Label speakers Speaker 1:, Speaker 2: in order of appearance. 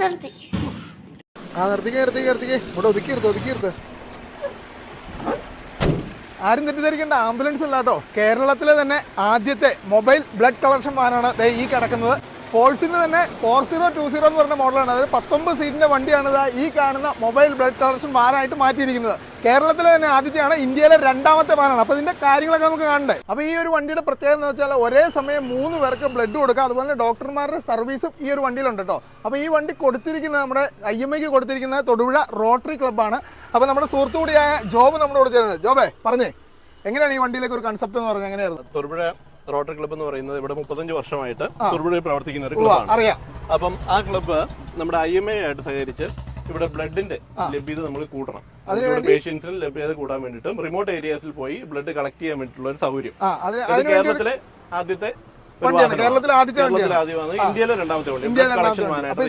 Speaker 1: ആരും തെറ്റിദ്ധരിക്കേണ്ട, ആംബുലൻസ് അല്ല കേട്ടോ. കേരളത്തിലെ തന്നെ ആദ്യത്തെ മൊബൈൽ ബ്ലഡ് കളക്ഷൻ വാനാണ് ഈ കിടക്കുന്നത്. ഫോഴ്സിന് തന്നെ 4020 എന്ന് പറഞ്ഞ മോഡലാണ്. അതായത് 19 സീറ്റിന്റെ വണ്ടിയാണ് ഈ കാണുന്ന മൊബൈൽ ബ്ലഡ് കളക്ഷൻ വാനായിട്ട് മാറ്റിയിരിക്കുന്നത്. കേരളത്തിലെ തന്നെ ആദ്യത്തെയാണ്, ഇന്ത്യയിലെ രണ്ടാമത്തെ വാനാണ്. അപ്പോൾ ഇതിന്റെ കാര്യങ്ങളൊക്കെ നമുക്ക് കാണണ്ടേ. അപ്പോൾ ഈ ഒരു വണ്ടിയുടെ പ്രത്യേകത എന്ന് വെച്ചാൽ ഒരേ സമയം 3 പേർക്ക് ബ്ലഡ് കൊടുക്കാം. അതുപോലെ ഡോക്ടർമാരുടെ സർവീസും ഈ ഒരു വണ്ടിയിലുണ്ട് കേട്ടോ. അപ്പോൾ ഈ വണ്ടി കൊടുത്തിരിക്കുന്നത് നമ്മുടെ IMAയ്ക്ക് കൊടുത്തിരിക്കുന്നത് തൊടുപുഴ റോട്ടറി ക്ലബ്ബാണ്. അപ്പോൾ നമ്മുടെ സുഹൃത്തു കൂടിയായ ജോബ് നമ്മുടെ കൂടെ ചേരുന്നത്. ജോബേ പറഞ്ഞേ, എങ്ങനെയാണ് ഈ വണ്ടിയിലേക്ക് ഒരു കൺസെപ്റ്റ് എന്ന് പറഞ്ഞത്? എങ്ങനെയായിരുന്നു?
Speaker 2: തൊടുപുഴ റോട്ടറി ക്ലബ്ബ് എന്ന് പറയുന്നത് ഇവിടെ 35 വർഷമായിട്ട് തൊടുപുഴയിൽ പ്രവർത്തിക്കുന്ന ഒരു ക്ലബ്ബാണ്.
Speaker 1: അറിയാം.
Speaker 2: അപ്പം ആ ക്ലബ്ബ് നമ്മുടെ IMA ആയിട്ട് സഹകരിച്ച് ഇവിടെ ബ്ലഡിന്റെ ലഭ്യത നമ്മൾ കൂട്ടണം. പേഷ്യൻസിന് ലഭ്യത കൂട്ടാൻ വേണ്ടിയിട്ടും റിമോട്ട് ഏരിയാസിൽ പോയി ബ്ലഡ് കളക്ട് ചെയ്യാൻ വേണ്ടിയിട്ടുള്ള ഒരു സൗകര്യം. കേരളത്തിലെ ആദ്യത്തെ
Speaker 1: കേരളത്തിലെ ആദ്യമാണ്,
Speaker 2: ഇന്ത്യയിലെ രണ്ടാമത്തെ വണ്ടി കളക്ഷൻ വാനായിട്ട്